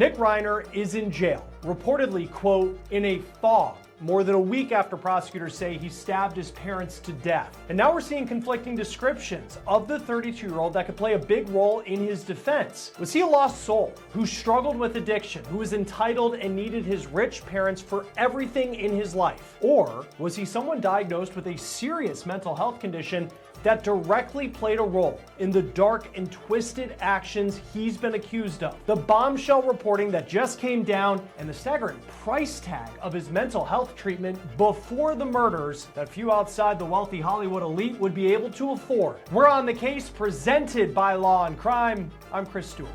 Nick Reiner is in jail, reportedly, quote, in a fog, more than a week after prosecutors say he stabbed his parents to death. And now we're seeing conflicting descriptions of the 32-year-old that could play a big role in his defense. Was he a lost soul who struggled with addiction, who was entitled and needed his rich parents for everything in his life? Or was he someone diagnosed with a serious mental health condition that directly played a role in the dark and twisted actions he's been accused of? The bombshell reporting that just came down and the staggering price tag of his mental health treatment before the murders that few outside the wealthy Hollywood elite would be able to afford. We're on the case, presented by Law&Crime. I'm Chris Stewart.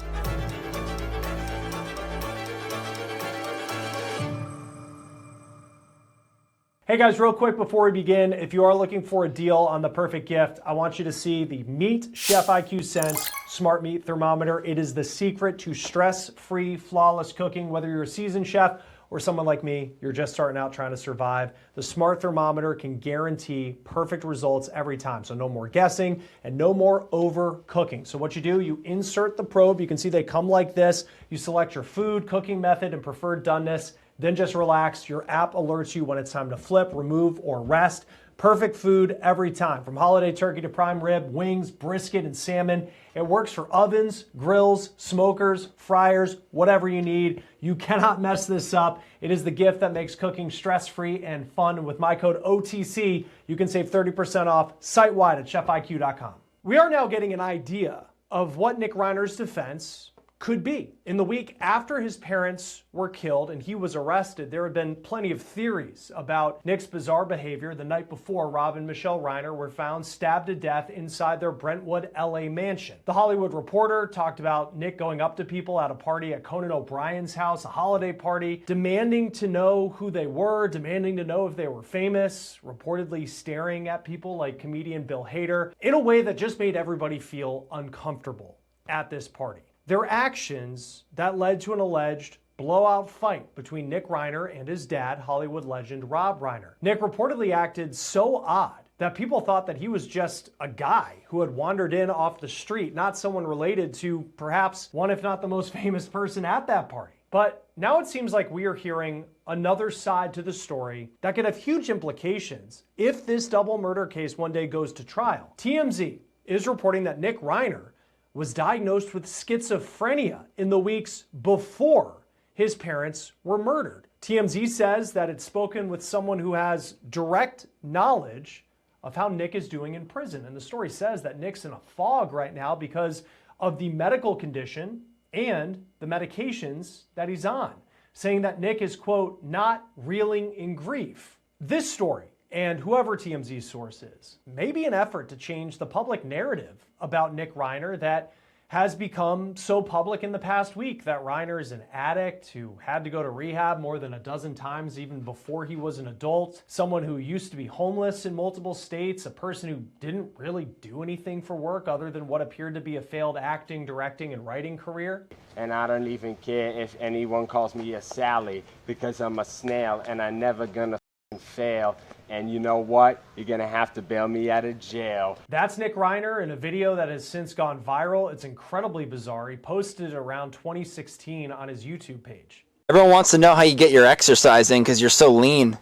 Hey guys, real quick before we begin, if you are looking for a deal on the perfect gift, I want you to see the Meat Chef IQ Sense Smart Meat Thermometer. It is the secret to stress-free, flawless cooking. Whether you're a seasoned chef or someone like me, you're just starting out trying to survive, the Smart Thermometer can guarantee perfect results every time. So no more guessing and no more overcooking. So what you do, you insert the probe. You can see they come like this. You select your food, cooking method, and preferred doneness. Then just relax. Your app alerts you when it's time to flip, remove, or rest. Perfect food every time. From holiday turkey to prime rib, wings, brisket, and salmon. It works for ovens, grills, smokers, fryers, whatever you need. You cannot mess this up. It is the gift that makes cooking stress-free and fun. With my code OTC, you can save 30% off site-wide at chefiq.com. We are now getting an idea of what Nick Reiner's defense could be. In the week after his parents were killed and he was arrested, there had been plenty of theories about Nick's bizarre behavior the night before Rob and Michelle Reiner were found stabbed to death inside their Brentwood, LA mansion. The Hollywood Reporter talked about Nick going up to people at a party at Conan O'Brien's house, a holiday party, demanding to know who they were, demanding to know if they were famous, reportedly staring at people like comedian Bill Hader, in a way that just made everybody feel uncomfortable at this party. Their actions that led to an alleged blowout fight between Nick Reiner and his dad, Hollywood legend Rob Reiner. Nick reportedly acted so odd that people thought that he was just a guy who had wandered in off the street, not someone related to perhaps one, if not the most famous person at that party. But now it seems like we are hearing another side to the story that could have huge implications if this double murder case one day goes to trial. TMZ is reporting that Nick Reiner was diagnosed with schizophrenia in the weeks before his parents were murdered. TMZ says that it's spoken with someone who has direct knowledge of how Nick is doing in prison. And the story says that Nick's in a fog right now because of the medical condition and the medications that he's on, saying that Nick is, quote, not reeling in grief. This story, and whoever TMZ's source is, may be an effort to change the public narrative about Nick Reiner that has become so public in the past week, that Reiner is an addict who had to go to rehab more than a dozen times even before he was an adult, someone who used to be homeless in multiple states, a person who didn't really do anything for work other than what appeared to be a failed acting, directing, and writing career. And I don't even care if anyone calls me a Sally, because I'm a snail and I never gonna fail. And you know what? You're gonna have to bail me out of jail. That's Nick Reiner in a video that has since gone viral. It's incredibly bizarre. He posted it around 2016 on his YouTube page. Everyone wants to know how you get your exercise in because you're so lean.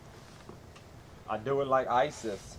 I do it like ISIS.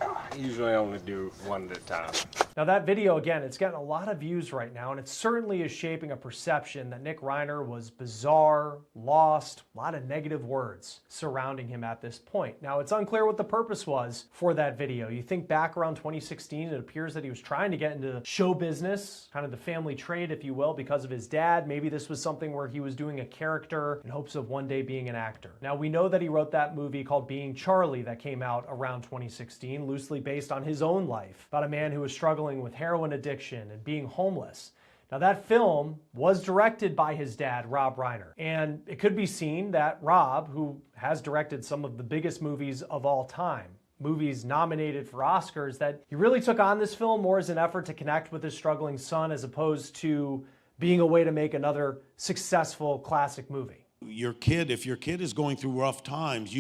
I usually only do one at a time. Now that video, again, it's getting a lot of views right now, and it certainly is shaping a perception that Nick Reiner was bizarre, lost, a lot of negative words surrounding him at this point. Now, it's unclear what the purpose was for that video. You think back around 2016, it appears that he was trying to get into show business, kind of the family trade, if you will, because of his dad. Maybe this was something where he was doing a character in hopes of one day being an actor. Now, we know that he wrote that movie called Being Charlie that came out around 2016, loosely based on his own life, about a man who was struggling with heroin addiction and being homeless. Now that film was directed by his dad, Rob Reiner, and it could be seen that Rob, who has directed some of the biggest movies of all time, movies nominated for Oscars, that he really took on this film more as an effort to connect with his struggling son as opposed to being a way to make another successful classic movie. If your kid is going through rough times,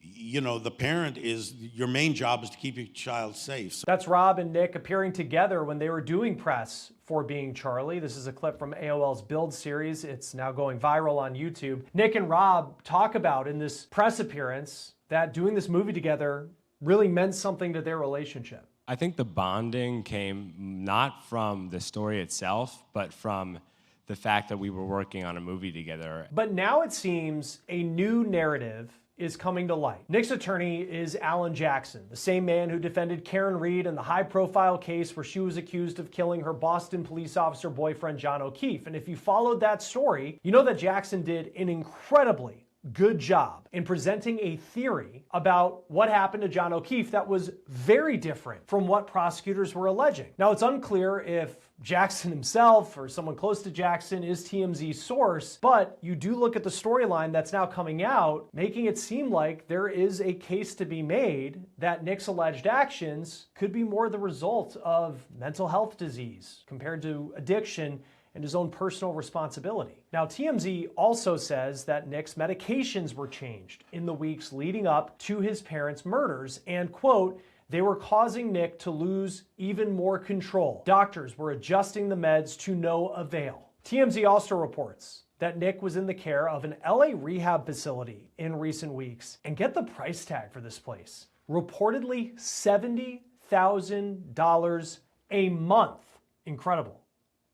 you know, the parent is, your main job is to keep your child safe. That's Rob and Nick appearing together when they were doing press for being Charlie. This is a clip from AOL's Build series. It's now going viral on YouTube. Nick and Rob talk about in this press appearance that doing this movie together really meant something to their relationship. I think the bonding came not from the story itself, but from the fact that we were working on a movie together. But now it seems a new narrative is coming to light. Nick's attorney is Alan Jackson, the same man who defended Karen Reed in the high-profile case where she was accused of killing her Boston police officer boyfriend, John O'Keefe. And if you followed that story, you know that Jackson did an incredibly good job in presenting a theory about what happened to John O'Keefe that was very different from what prosecutors were alleging. Now, it's unclear if Jackson himself or someone close to Jackson is TMZ's source, but you do look at the storyline that's now coming out, making it seem like there is a case to be made that Nick's alleged actions could be more the result of mental health disease compared to addiction and his own personal responsibility. Now, TMZ also says that Nick's medications were changed in the weeks leading up to his parents' murders and, quote, they were causing Nick to lose even more control. Doctors were adjusting the meds to no avail. TMZ also reports that Nick was in the care of an LA rehab facility in recent weeks. And get the price tag for this place. Reportedly $70,000 a month. Incredible.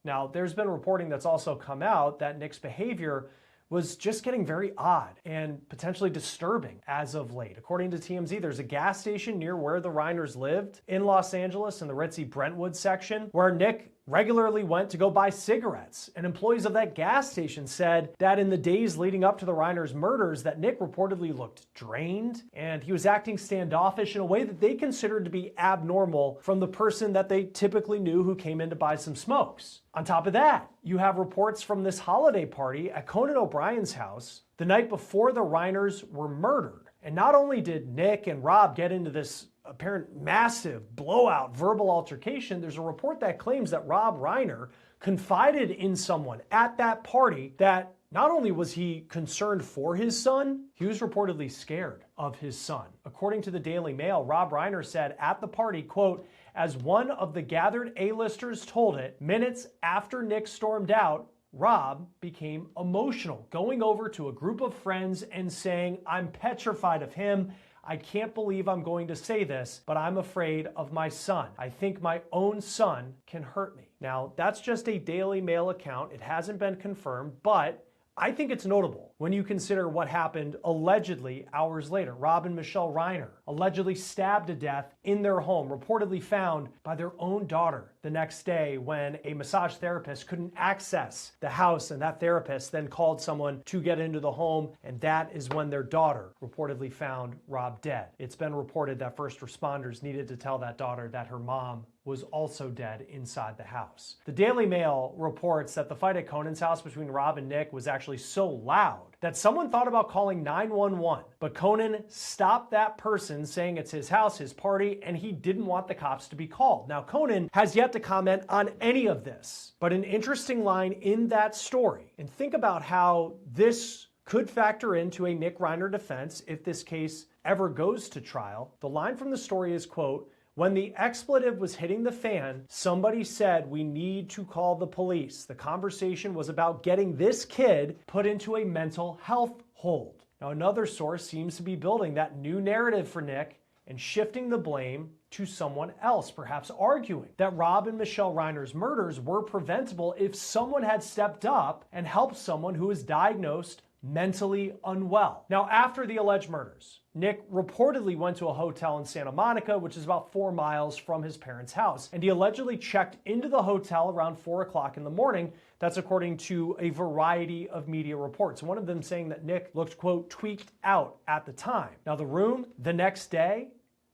Now, there's been reporting that's also come out that Nick's behavior was just getting very odd and potentially disturbing as of late. According to TMZ, there's a gas station near where the Reiners lived in Los Angeles in the ritzy Brentwood section where Nick regularly went to go buy cigarettes. And employees of that gas station said that in the days leading up to the Reiners murders that Nick reportedly looked drained and he was acting standoffish in a way that they considered to be abnormal from the person that they typically knew who came in to buy some smokes. On top of that, you have reports from this holiday party at Conan O'Brien's house the night before the Reiners were murdered. And not only did Nick and Rob get into this apparent massive blowout verbal altercation, there's a report that claims that Rob Reiner confided in someone at that party that not only was he concerned for his son, he was reportedly scared of his son. According to the Daily Mail, Rob Reiner said at the party, quote, as one of the gathered A-listers told it, minutes after Nick stormed out, Rob became emotional, going over to a group of friends and saying, I'm petrified of him. I can't believe I'm going to say this, but I'm afraid of my son. I think my own son can hurt me. Now, that's just a Daily Mail account. It hasn't been confirmed, but I think it's notable when you consider what happened allegedly hours later. Rob and Michelle Reiner allegedly stabbed to death in their home, reportedly found by their own daughter the next day when a massage therapist couldn't access the house, and that therapist then called someone to get into the home, and that is when their daughter reportedly found Rob dead. It's been reported that first responders needed to tell that daughter that her mom was also dead inside the house. The Daily Mail reports that the fight at Conan's house between Rob and Nick was actually so loud that someone thought about calling 911, but Conan stopped that person, saying it's his house, his party, and he didn't want the cops to be called. Now, Conan has yet to comment on any of this, but an interesting line in that story, and think about how this could factor into a Nick Reiner defense if this case ever goes to trial. The line from the story is, quote, when the expletive was hitting the fan, somebody said, we need to call the police. The conversation was about getting this kid put into a mental health hold. Now, another source seems to be building that new narrative for Nick and shifting the blame to someone else, perhaps arguing that Rob and Michelle Reiner's murders were preventable if someone had stepped up and helped someone who was diagnosed mentally unwell. Now, after the alleged murders, Nick reportedly went to a hotel in Santa Monica, which is about 4 miles from his parents' house, and he allegedly checked into the hotel around 4 o'clock in the morning. That's according to a variety of media reports, one of them saying that Nick looked, quote, tweaked out at the time. Now, the room the next day,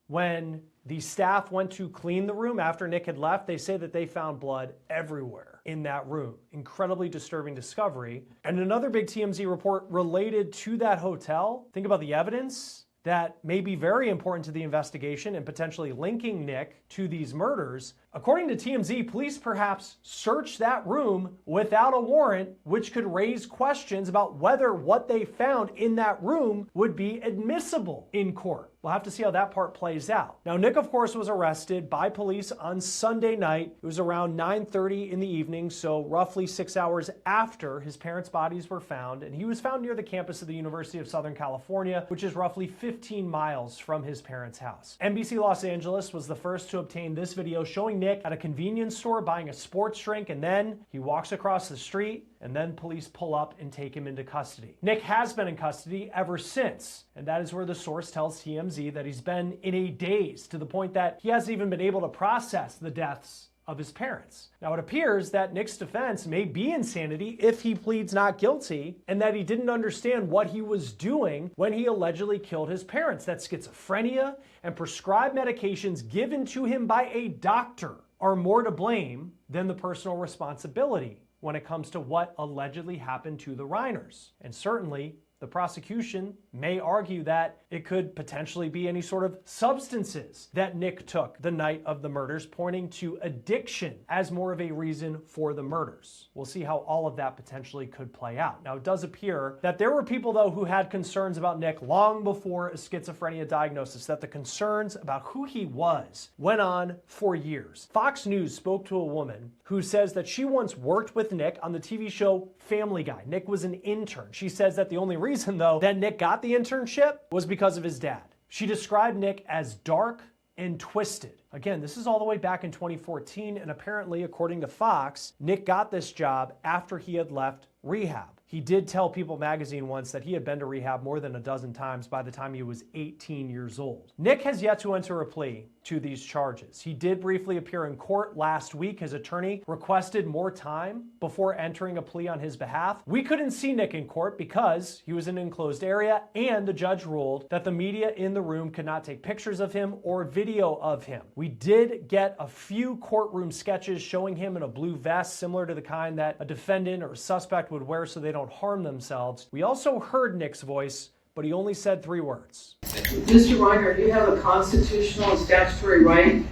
when the staff went to clean the room after Nick had left, they say that they found blood everywhere in that room. Incredibly disturbing discovery. And another big TMZ report related to that hotel, think about the evidence that may be very important to the investigation and potentially linking Nick to these murders. According to TMZ, police perhaps searched that room without a warrant, which could raise questions about whether what they found in that room would be admissible in court. We'll have to see how that part plays out. Now, Nick, of course, was arrested by police on Sunday night. It was around 9:30 in the evening, so roughly 6 hours after his parents' bodies were found, and he was found near the campus of the University of Southern California, which is roughly 15 miles from his parents' house. NBC Los Angeles was the first to obtain this video showing Nick at a convenience store buying a sports drink, and then he walks across the street, and then police pull up and take him into custody. Nick has been in custody ever since, and that is where the source tells TMZ that he's been in a daze, to the point that he hasn't even been able to process the deaths of his parents. Now, it appears that Nick's defense may be insanity if he pleads not guilty, and that he didn't understand what he was doing when he allegedly killed his parents, that schizophrenia and prescribed medications given to him by a doctor are more to blame than the personal responsibility when it comes to what allegedly happened to the Reiners. And certainly, the prosecution may argue that it could potentially be any sort of substances that Nick took the night of the murders, pointing to addiction as more of a reason for the murders. We'll see how all of that potentially could play out. Now, it does appear that there were people, though, who had concerns about Nick long before a schizophrenia diagnosis, that the concerns about who he was went on for years. Fox News spoke to a woman who says that she once worked with Nick on the TV show Family Guy. Nick was an intern. She says that the only reason, though, that Nick got the internship was because of his dad. She described Nick as dark and twisted. Again, this is all the way back in 2014, and apparently, according to Fox, Nick got this job after he had left rehab. He did tell People magazine once that he had been to rehab more than a dozen times by the time he was 18 years old. Nick has yet to enter a plea to these charges. He did briefly appear in court last week. His attorney requested more time before entering a plea on his behalf. We couldn't see Nick in court because he was in an enclosed area, and the judge ruled that the media in the room could not take pictures of him or video of him. We did get a few courtroom sketches showing him in a blue vest, similar to the kind that a defendant or a suspect would wear so they don't harm themselves. We also heard Nick's voice, but he only said 3 words. Mr. Reiner, you have a constitutional and statutory right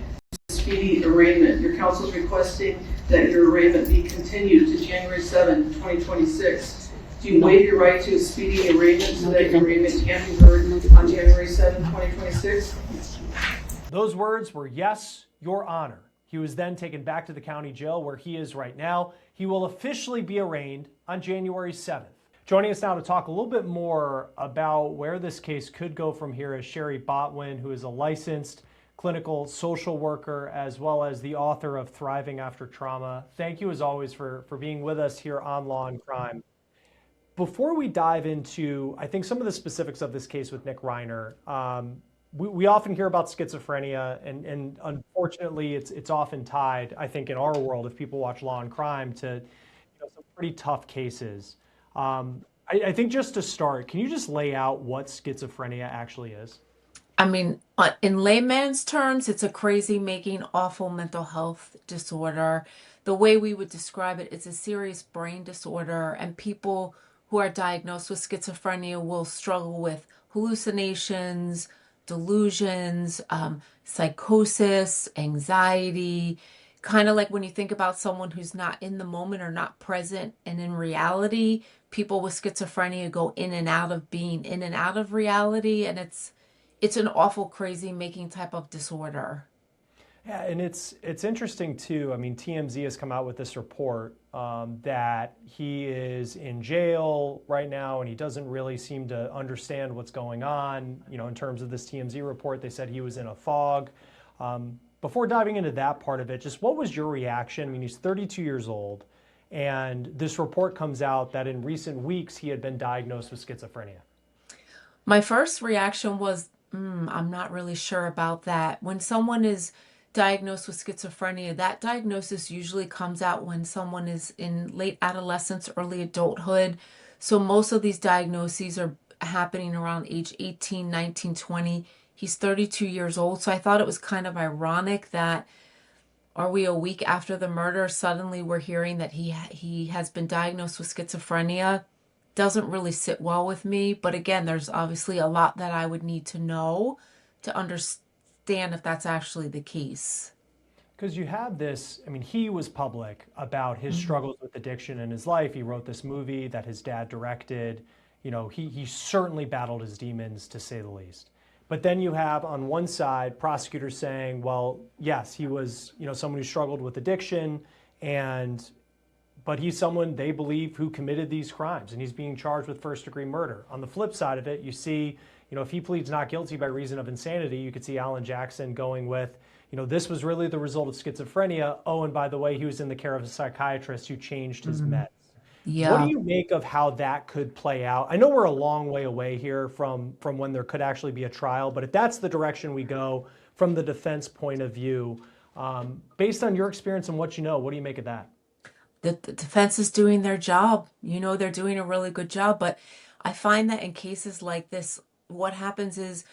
to speedy arraignment. Your counsel is requesting that your arraignment be continued to January 7, 2026. Do you waive your right to a speedy arraignment so that your arraignment can be heard on January 7, 2026? Those words were, "Yes, Your Honor." He was then taken back to the county jail where he is right now. He will officially be arraigned on January 7th. Joining us now to talk a little bit more about where this case could go from here is Sherry Botwin, who is a licensed clinical social worker as well as the author of Thriving After Trauma. Thank you, as always, for being with us here on Law and Crime. Before we dive into, I think, some of the specifics of this case with Nick Reiner, we often hear about schizophrenia, and unfortunately, it's often tied, I think, in our world, if people watch Law and Crime, to some pretty tough cases. I think just to start, can you just lay out what schizophrenia actually is? I mean, in layman's terms, it's a crazy making, awful mental health disorder. The way we would describe it, it's a serious brain disorder, and people who are diagnosed with schizophrenia will struggle with hallucinations, delusions, psychosis, anxiety, kind of like when you think about someone who's not in the moment or not present, and in reality, people with schizophrenia go in and out of being in and out of reality, and it's an awful, crazy making type of disorder. Yeah, and it's interesting too. I mean, TMZ has come out with this report that he is in jail right now, and he doesn't really seem to understand what's going on. In terms of this TMZ report, they said he was in a fog. Before diving into that part of it, just what was your reaction? I mean, he's 32 years old, and this report comes out that in recent weeks he had been diagnosed with schizophrenia. My first reaction was, I'm not really sure about that. When someone is diagnosed with schizophrenia, that diagnosis usually comes out when someone is in late adolescence, early adulthood. So most of these diagnoses are happening around age 18, 19, 20. He's 32 years old. So I thought it was kind of ironic that, are we a week after the murder, suddenly we're hearing that he has been diagnosed with schizophrenia. Doesn't really sit well with me. But again, there's obviously a lot that I would need to know to understand if that's actually the case. Because you have this, I mean, he was public about his struggles with addiction in his life. He wrote this movie that his dad directed. You know, he certainly battled his demons, to say the least. But then you have on one side prosecutors saying, well, yes, he was, you know, someone who struggled with addiction, but he's someone they believe who committed these crimes, and he's being charged with first-degree murder. On the flip side of it, you see, you know, if he pleads not guilty by reason of insanity, you could see Alan Jackson going with, you know, this was really the result of schizophrenia. Oh, and by the way, he was in the care of a psychiatrist who changed his meds. What do you make of how that could play out? I know we're a long way away here from when there could actually be a trial, but if that's the direction we go from the defense point of view, based on your experience and what you know, what do you make of that? The defense is doing their job. You know, they're doing a really good job. But I find that in cases like this, what happens is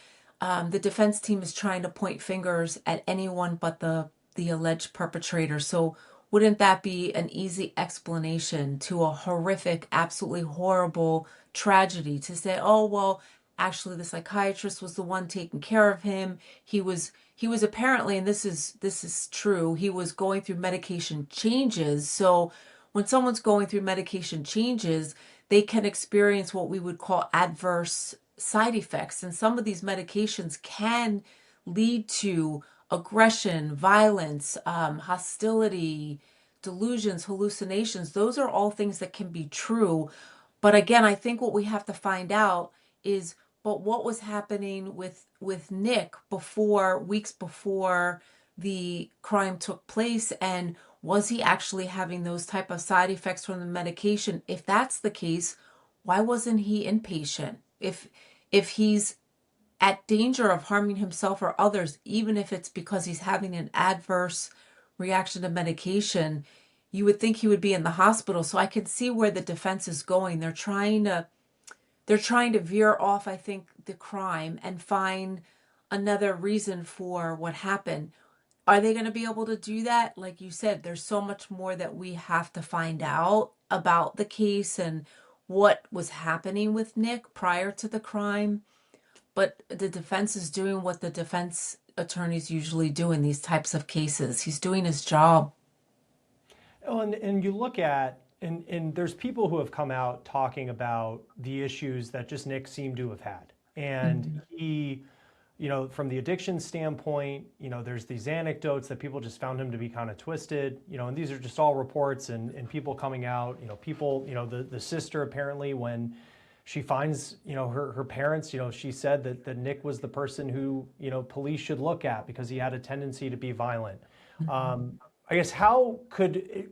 the defense team is trying to point fingers at anyone but the alleged perpetrator. So wouldn't that be an easy explanation to a horrific, absolutely horrible tragedy to say, oh, well, actually the psychiatrist was the one taking care of him. He was apparently, and this is true, he was going through medication changes. So when someone's going through medication changes, they can experience what we would call adverse side effects. And some of these medications can lead to aggression, violence, hostility, delusions, hallucinations. Those are all things that can be true. But again, I think what we have to find out is, but what was happening with Nick weeks before the crime took place, and was he actually having those type of side effects from the medication? If that's the case, why wasn't he inpatient? If he's at danger of harming himself or others, even if it's because he's having an adverse reaction to medication, you would think he would be in the hospital. So I can see where the defense is going. They're trying to veer off, I think, the crime and find another reason for what happened. Are they going to be able to do that? Like you said, there's so much more that we have to find out about the case and what was happening with Nick prior to the crime. But the defense is doing what the defense attorneys usually do in these types of cases. He's doing his job. Oh, and you look at, and there's people who have come out talking about the issues that just Nick seemed to have had. And he, you know, from the addiction standpoint, you know, there's these anecdotes that people just found him to be kind of twisted, you know, and these are just all reports and people coming out, you know, people, you know, the sister apparently when she finds, you know, her parents, you know, she said that Nick was the person who, you know, police should look at because he had a tendency to be violent. I guess how could,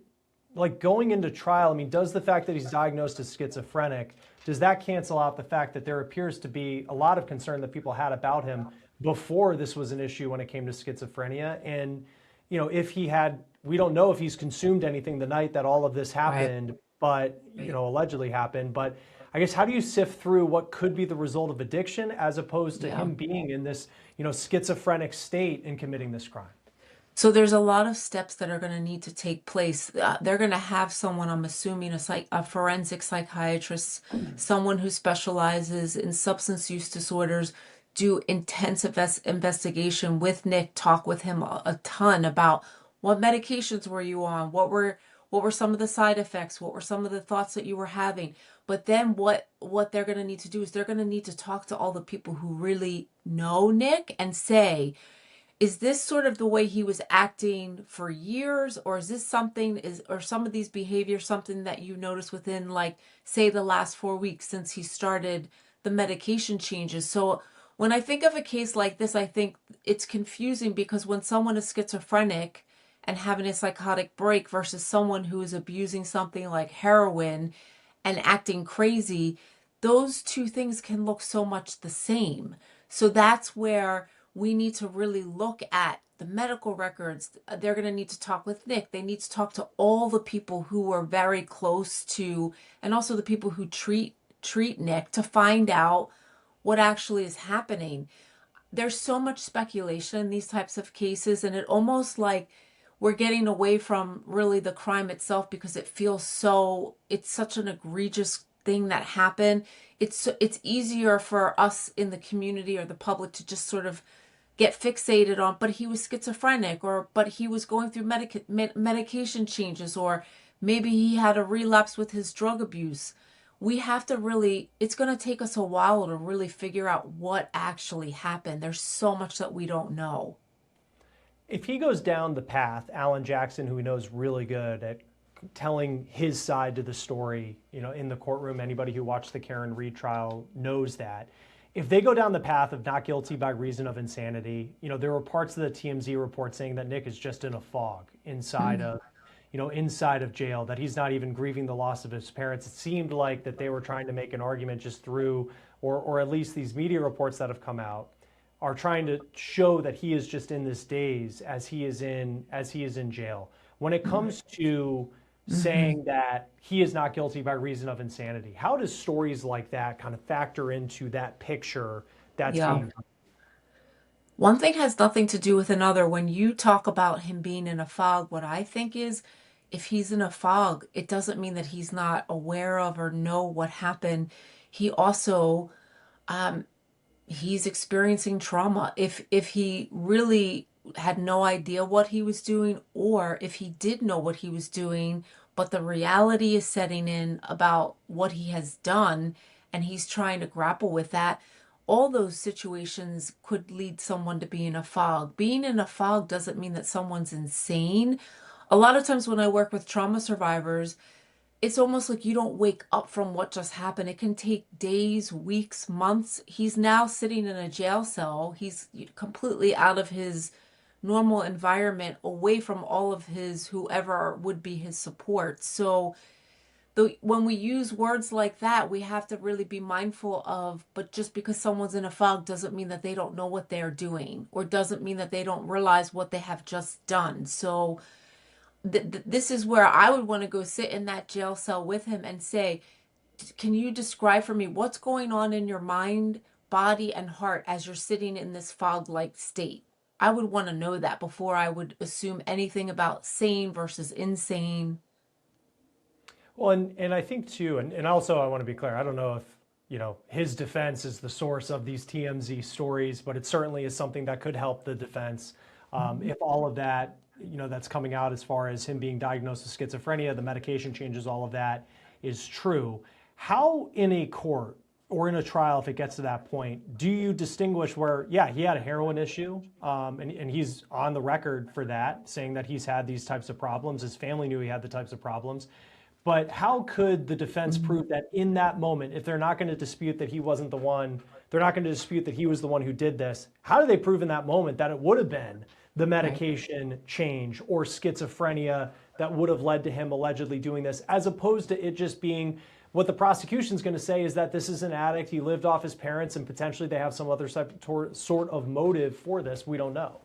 like going into trial, I mean, does the fact that he's diagnosed as schizophrenic, does that cancel out the fact that there appears to be a lot of concern that people had about him before this was an issue when it came to schizophrenia? And, you know, if he had, we don't know if he's consumed anything the night that all of this happened, but, you know, allegedly happened. But I guess how do you sift through what could be the result of addiction as opposed to him being in this, you know, schizophrenic state and committing this crime? So there's a lot of steps that are going to need to take place. They're going to have someone, I'm assuming, a forensic psychiatrist, someone who specializes in substance use disorders, do intensive investigation with Nick, talk with him a ton about what medications were you on, what were some of the side effects, what were some of the thoughts that you were having. But then what they're going to need to do is they're going to need to talk to all the people who really know Nick and say, is this sort of the way he was acting for years, or is this something, or some of these behaviors something that you notice within, like, say, the last 4 weeks since he started the medication changes? So when I think of a case like this, I think it's confusing because when someone is schizophrenic and having a psychotic break versus someone who is abusing something like heroin and acting crazy, those two things can look so much the same. So that's where we need to really look at the medical records. They're going to need to talk with Nick. They need to talk to all the people who are very close to, and also the people who treat Nick, to find out what actually is happening. There's so much speculation in these types of cases, and it almost like we're getting away from really the crime itself because it feels it's such an egregious thing that happened. It's easier for us in the community or the public to just sort of get fixated on, but he was schizophrenic, or but he was going through medication changes, or maybe he had a relapse with his drug abuse. We have to really, it's going to take us a while to really figure out what actually happened. There's so much that we don't know. If he goes down the path, Alan Jackson, who he knows really good at telling his side to the story, in the courtroom, anybody who watched the Karen Reed trial knows that. If they go down the path of not guilty by reason of insanity, there were parts of the TMZ report saying that Nick is just in a fog inside of jail, that he's not even grieving the loss of his parents. It seemed like that they were trying to make an argument just through, or at least these media reports that have come out are trying to show that he is just in this daze as he is in jail. When it comes to saying that he is not guilty by reason of insanity, how does stories like that kind of factor into that picture that's being? One thing has nothing to do with another. When you talk about him being in a fog, what I think is, if he's in a fog, it doesn't mean that he's not aware of or know what happened. He also, he's experiencing trauma. If he really had no idea what he was doing, or if he did know what he was doing, but the reality is setting in about what he has done, and he's trying to grapple with that, all those situations could lead someone to be in a fog. Being in a fog doesn't mean that someone's insane. A lot of times when I work with trauma survivors, it's almost like you don't wake up from what just happened. It can take days, weeks, months. He's now sitting in a jail cell. He's completely out of his normal environment, away from all of his, whoever would be his support. So when we use words like that, we have to really be mindful of, but just because someone's in a fog doesn't mean that they don't know what they're doing, or doesn't mean that they don't realize what they have just done. So this is where I would want to go sit in that jail cell with him and say, can you describe for me what's going on in your mind, body, and heart as you're sitting in this fog-like state? I would want to know that before I would assume anything about sane versus insane. Well, and I think too, and also I want to be clear, I don't know if, his defense is the source of these TMZ stories, but it certainly is something that could help the defense. If all of that, that's coming out as far as him being diagnosed with schizophrenia, the medication changes, all of that is true. How in a court or in a trial, if it gets to that point, do you distinguish where, he had a heroin issue, and he's on the record for that, saying that he's had these types of problems. His family knew he had the types of problems. But how could the defense prove that in that moment, if they're not going to dispute that he wasn't the one, they're not going to dispute that he was the one who did this, how do they prove in that moment that it would have been the medication change or schizophrenia that would have led to him allegedly doing this, as opposed to it just being what the prosecution's going to say is that this is an addict, he lived off his parents, and potentially they have some other sort of motive for this. We don't know.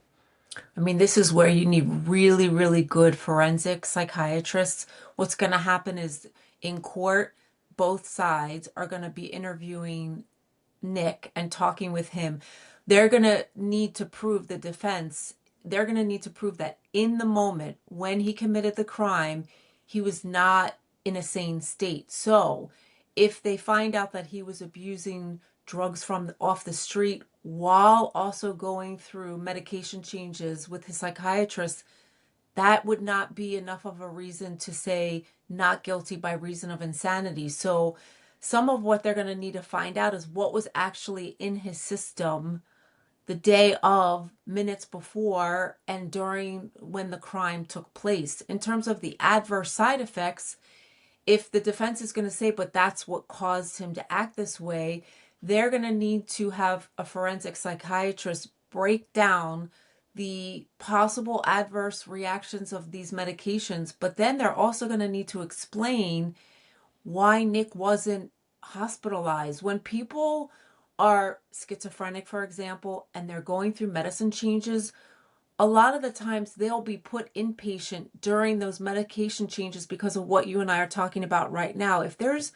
I mean, this is where you need really, really good forensic psychiatrists. What's going to happen is in court, both sides are going to be interviewing Nick and talking with him. They're going to need to prove, the defense, they're going to need to prove that in the moment when he committed the crime, he was not in a sane state. So if they find out that he was abusing drugs from off the street while also going through medication changes with his psychiatrist, that would not be enough of a reason to say not guilty by reason of insanity. So some of what they're going to need to find out is what was actually in his system the day of, minutes before, and during when the crime took place. In terms of the adverse side effects, if the defense is going to say, but that's what caused him to act this way, they're going to need to have a forensic psychiatrist break down the possible adverse reactions of these medications. But then they're also going to need to explain why Nick wasn't hospitalized. When people are schizophrenic, for example, and they're going through medicine changes, a lot of the times they'll be put inpatient during those medication changes because of what you and I are talking about right now. If there's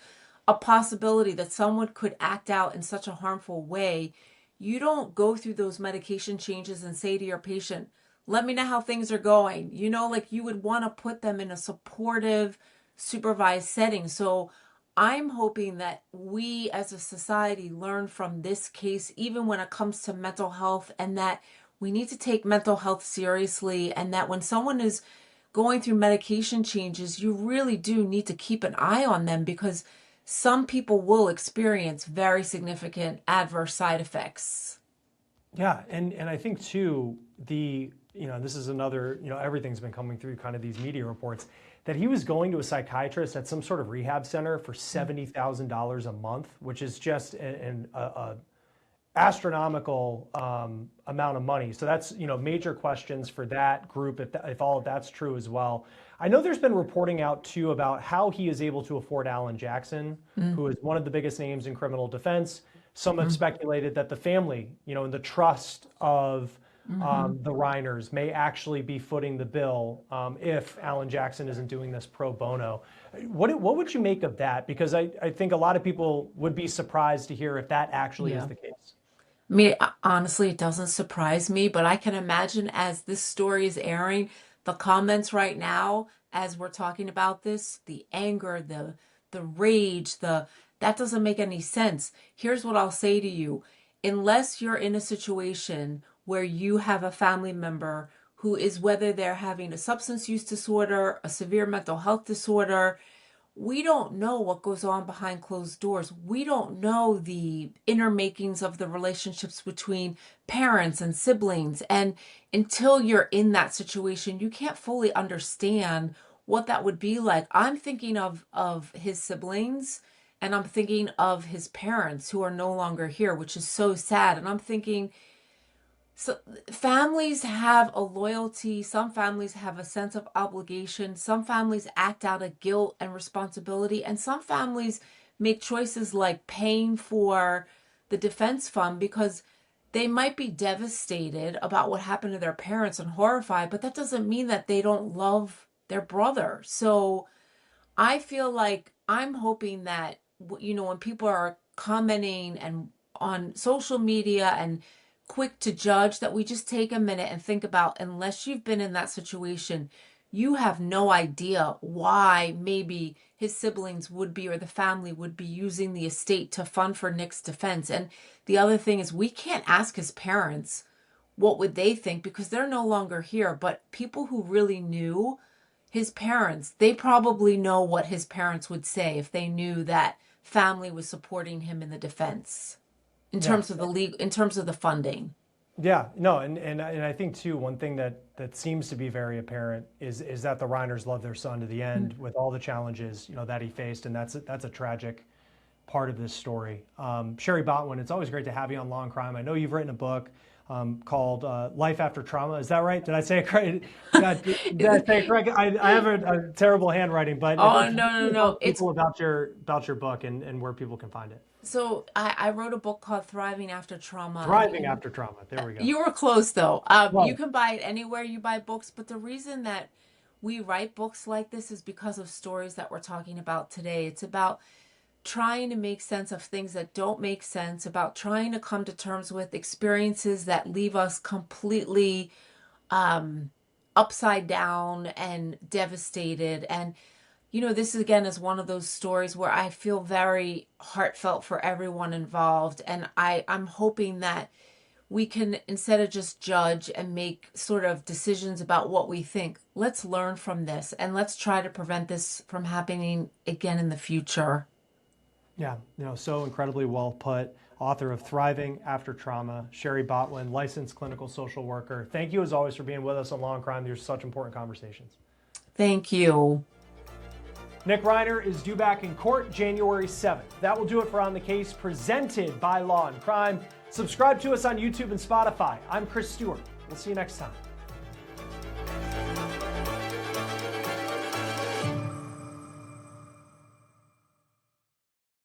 a possibility that someone could act out in such a harmful way, you don't go through those medication changes and say to your patient, let me know how things are going. Like you would want to put them in a supportive, supervised setting. So I'm hoping that we as a society learn from this case, even when it comes to mental health, and that we need to take mental health seriously, and that when someone is going through medication changes, you really do need to keep an eye on them, because some people will experience very significant adverse side effects. Yeah, and I think too, this is another, everything's been coming through kind of these media reports, that he was going to a psychiatrist at some sort of rehab center for $70,000 a month, which is just an astronomical amount of money. So that's, major questions for that group, if all of that's true as well. I know there's been reporting out too about how he is able to afford Alan Jackson, who is one of the biggest names in criminal defense. Some have speculated that the family, and the trust of the Reiners may actually be footing the bill if Alan Jackson isn't doing this pro bono. What would you make of that? Because I think a lot of people would be surprised to hear if that actually is the case. I mean, honestly, it doesn't surprise me, but I can imagine as this story is airing, the comments right now, as we're talking about this, the anger, the rage, that doesn't make any sense. Here's what I'll say to you. Unless you're in a situation where you have a family member who is, whether they're having a substance use disorder, a severe mental health disorder, we don't know what goes on behind closed doors. We don't know the inner makings of the relationships between parents and siblings. And until you're in that situation, you can't fully understand what that would be like. I'm thinking of his siblings, and I'm thinking of his parents who are no longer here, which is so sad. And I'm thinking, so families have a loyalty, some families have a sense of obligation, some families act out of guilt and responsibility, and some families make choices like paying for the defense fund because they might be devastated about what happened to their parents and horrified, but that doesn't mean that they don't love their brother. So I feel like I'm hoping that, when people are commenting and on social media and quick to judge, that we just take a minute and think about, unless you've been in that situation, you have no idea why maybe his siblings would be, or the family would be, using the estate to fund for Nick's defense. And the other thing is, we can't ask his parents what would they think, because they're no longer here. But people who really knew his parents, they probably know what his parents would say if they knew that family was supporting him in the defense. In terms of in terms of the funding. Yeah, no, and I think too, one thing that seems to be very apparent is that the Reiners love their son to the end, with all the challenges that he faced, and that's a tragic part of this story. Sherry Botwin, it's always great to have you on Law&Crime. I know you've written a book called Life After Trauma. Is that right? Did I say it correct? Did I say it correct? I have a terrible handwriting, but no. It's about your book and where people can find it. So I wrote a book called Thriving After Trauma. Thriving After Trauma. There we go. You were close though. Right. You can buy it anywhere you buy books, but the reason that we write books like this is because of stories that we're talking about today. It's about trying to make sense of things that don't make sense, about trying to come to terms with experiences that leave us completely upside down and devastated. And this again is one of those stories where I feel very heartfelt for everyone involved. And I'm hoping that we can, instead of just judge and make sort of decisions about what we think, let's learn from this and let's try to prevent this from happening again in the future. Yeah, so incredibly well put. Author of Thriving After Trauma, Sherry Botwin, licensed clinical social worker. Thank you as always for being with us on Law&Crime. These are such important conversations. Thank you. Nick Reiner is due back in court January 7th. That will do it for On the Case, presented by Law&Crime. Subscribe to us on YouTube and Spotify. I'm Chris Stewart. We'll see you next time.